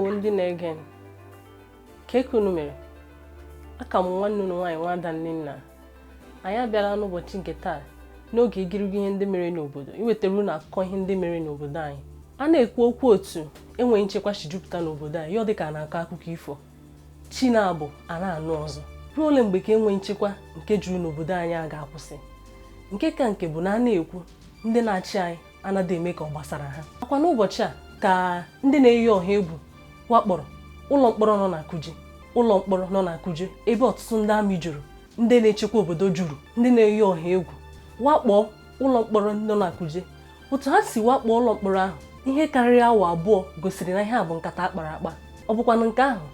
Ndewo ndị na-ege m. Ka unu mere? Aka m nwanne unu nwaanyị Nwada Nnenna. Anyị abịala n'ụbọchị nke taa n'oge igirigi ihe ndị mere n'obodo iwetara unu akụkọ ihe ndị mere n'obodo anyị. A na-ekwu okwu otu enweghị nchekwa si jupụta n'obodo anyị yọ dịka na-akọ akụkọ ifo. Chi na-abụ a na-anụ ọzọ. Ruo ole mgbe ka enweghị nchekwa nke juru n'obodo anyị a ga-akwụsị? Nke ka nke bụ na a na-ekwu ndị na-achị anyị anaghị eme ka ọ gbasara ha. Akwa n'ụbọchị a ka ndị na-eyi ọha egwu wakpọrọ ụlọ mkpọrọ nọ na Kuje, ụlọ mkpọrọ nọ na Kuje ebe ọtụtụ ndị amị juru, ndị na-echekwa obodo juru, ndị na-eyi ọha egwu wakpọ ụlọ mkpọrọ nọ na Kuje. Otu ha si wakpọ ụlọ mkpọrọ ahụ ihe karịrị awa abụọ gosiri na ihe a bụ nkata akpara akpa. Ọ bụkwa na nke ahụ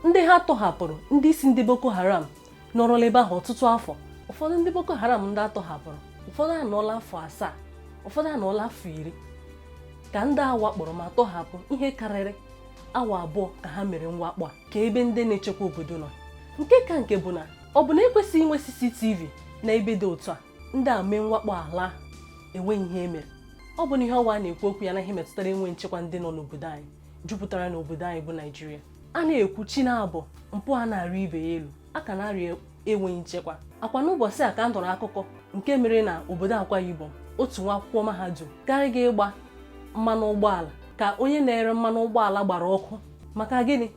ndị ha tọhapụrụ ndị isi ndị Boko Haram nọrọla ebe ahụ ọtụtụ afọ. Ụfọdụ ndị Boko Haram ndị atọhapụrụ, ụfọdụ anọọla afọ 7, ụfọdụ anọọla afọ 10 ka ndị a wakpọrọ ma tọhapụ ihe karịrị awa abụọ ka ha mere mwakpo a ka ebe ndị na-echekwa obodo nọ. Nke ka nke bụ na ọ bụ na ekwesịghị inwe CCTV na ebe dị otu a ndị a mee mwakpo ala enweghị ihe emere. Ọ bụ na ihe ọwa na-ekwu okwu ya na ihe metụtara enwe nchekwa ndị nọ n'obodo anyị jupụtara n'obodo anyị bụ Naịjirịa. A na-ekwu chi na-abụ mpụ a na-arị ibe ya elu, a ka na-arị enweghị nchekwa. Akwa n'ụbọchị a ka a nụrụ akụkọ nke mere na obodo Akwa Ibom otu nwa akwụkwọ mahadum garịga ịgba mmanụ ụgbọala ka onye na-ere mmanụ ụgbọala gbara ọkụ. Maka gịnị?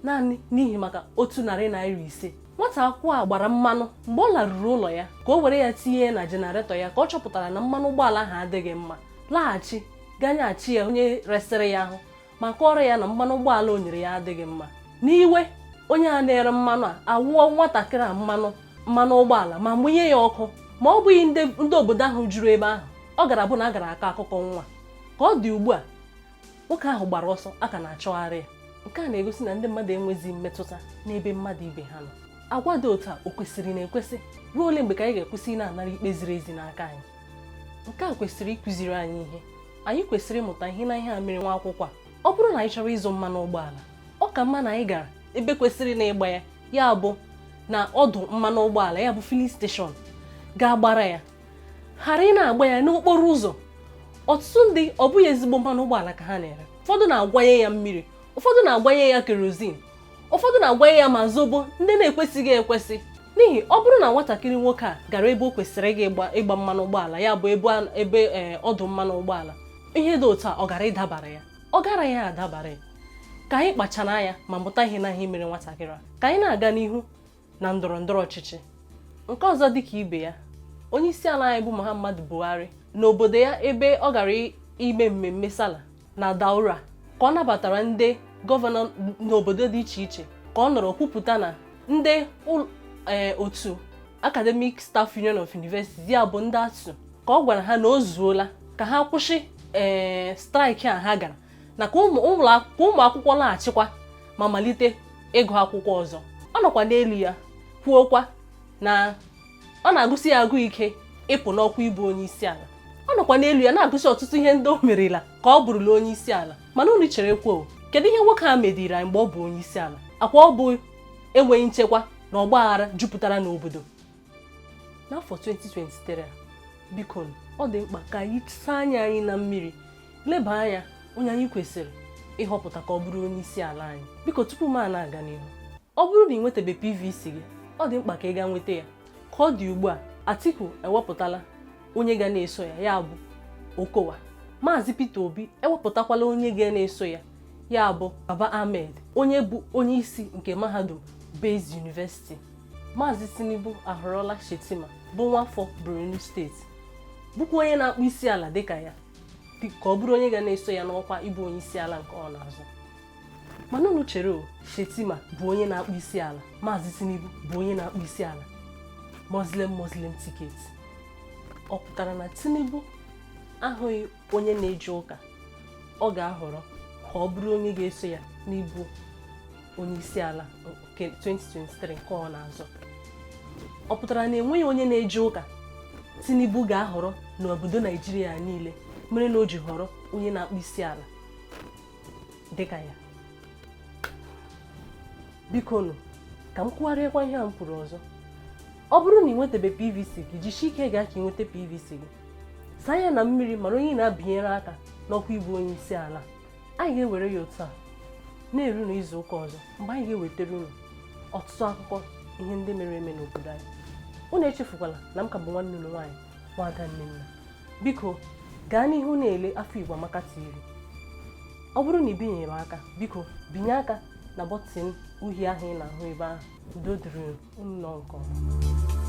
Naanị n'ihi maka 150 naira. Nwata akwụkwọ a gbara mmanụ mgbe ọ laruru ụlọ ya ka o were ya tinye na jenaretọ ya ka ọ chọpụtara na mmanụ ụgbọala ahụ adịghị mma. Laghachi ganyeghachi ya onye resịrị ya ahụ ma kọrọ ya na mmanụ ụgbọala o nyere ya adịghị mma. N'iwe onye a na-ere mmanụ a awụọ nwatakịrị a mmanụ ụgbọala ma mụnye ya ọkụ. Ma ọ bụghị ndị obodo ahụ juru ebe ahụ, ọ gara bụ na a gara akọ akụkọ nwa. Ka ọ dị ugbu a nwoke ahụ gbara ọsọ aka na-achọgharị ya. Nke a na-egosi na ndị mmadụ enweghịzi mmetụta n'ebe mmadụ ibe ha nọ. Agwa dị otu a o kwesịrị na-ekwesị? Ruo ole mgbe ka anyị ga-ekwesị na-anara ikpe ziri ezi n'aka anyị? Nke a kwesịrị ịkụziri anyị ihe. Anyị kwesịrị ịmụta ihe na ihe a mere nwa akwụkwọ a. Ọ bụrụ na anyị chọrọ ịzụ mmanụ ụgbọala, ọ ka mma na anyị gara ebe kwesịrị na ịgba ya, ya bụ na ọdụ mmanụ ụgbọala, ya bụ filling station, ga-agbara ya, ghara ị na-agba ya n'okporo ụzọ. Ọtụtụ ndị ọ bụghị ezigbo mmanụ ụgbọala ka ha na-ere. Ụfọdụ na-agwanye ya mmiri, ụfọdụ na-agbanye ya kerozin, ụfọdụ na-agbanye ya ma zobo ndị na-ekwesịghị ekwesị. N'ihi ọ bụrụ na nwatakịrị nwoke a gara ebe o kwesịrị ịgba mmanụ ụgbọala, ya bụ ebe ọdụ mmanụ ụgbọala, ihe dị otu a ọ gara ịdabara ya, ọ gara ya adabara ya. Ka anyị kpachara anya ma mụta ihe na ihe mere nwatakịrị a ka anyị na-aga n'ihu na ndọrọ ndọrọ ọchịchị. Nke ọzọ dịka ibe ya, onye isi ala anyị bụ Muhammadu Buhari n'obodo ya ebe ọ gara ime mmemme Sala na Daura ka ọ nabatara ndị gọvanọ n'obodo dị iche iche, ka ọ nọrọ kwupụta na ndị otu Academic Staff Union of Universities, ya bụ ndị ASUU, ka ọ gwara ha na o zuola ka ha kwụsị straịkị a ha gara na ka ụmụ akwụkwọ laghachikwa ma malite ịgụ akwụkwọ ọzọ. Ọ nọkwa n'elu ya kwuokwa na ọ na-agụsi ya agụ ike ịpụ n'ọkwa ịbụ onye isi ala. Ọ nọkwa n'elu ya na-agụsi ọtụtụ ihe ndị o merela ka ọ bụrụla onye isi ala. Mana unu chere kwuo, kedu ihe nwoke a mediri anyị mgbe ọ bụ onye isi ala? Akwa ọ bụ enweghị nchekwa na ọgbaghara jupụtara n'obodo. N'afọ 2023 biko ọ dị mkpa ka anyị saa anya anyị na mmiri leba anya onye anyị kwesịrị ịhọpụta ka ọ bụrụ onye isi ala anyị. Biko tupu m na-aga n'ihu, ọ bụrụ na ị nwetabe PVC gị, ọ dị mkpa ka ị gaa nweta ya. Ka ọ dị ugbu a, Atiku ewepụtala onye ga na-eso ya, ya bụ Okowa. Maazị Peter Obi ewepụtakwala onye ga na-eso ya, ya bụ Baba Ahmed, onye bụ onye isi nke mahadum Base University. Maazị Tinubu ahọrọla Shetima, bụ nwafọ Borno steeti, bụkwa onye na-akpụ isi ala dịka ya, ka ọ bụrụ onye ga na-eso ya n'ọkwa ịbụ onye isi ala nke ọ na-azụ. Mana unu chere o, Shetima bụ onye na-akpụ isi ala, Maazị Tinubu bụ onye na-akpụ isi ala. Muslim ticket. Ọ pụtara na Tinubu ahụghị onye na-eje ụka ọ ga-ahọrọ ka ọ bụrụ onye ga-eso ya n'ịbụ onye isi ala nke 2023 nke ọ na-azụ. Ọ pụtara na enweghị onye na-eje ụka Tinubu ga-ahọrọ n'obodo Naịjirịa niile, mere na o ji họrọ onye na-akpụ isi ala dịka ya. Biko nụ ka m kwugharịakwa ihe a m kwuru ọzọ. Ọ bụrụ na ị nwetabe PVC gị, jisie ike gaa ka ị nweta PVC gị. Saa ya na mmiri mara onye na-abịanyere aka n'ọkwa ịbụ onye isi ala. Anyị ga-ewere ya otu a. na-eru n'izu ụka ọzọ mgbe anyị ga-ewetara unu ọtụtụ akụkọ ihe ndị mere eme n'obodo anyị. Unu echefukwala na m ka bụ nwanne unu nwaanyị Nwada Nnenna. Biko gaa n'ihu na-ele Afọ Igbo Amaka TV. Ọ bụrụ na ị binyeghị m aka, biko binye aka na bọtịn uhie ahụ ị na-ahụ ebe ahụ. Udo dịrị unu nọ nke ọma.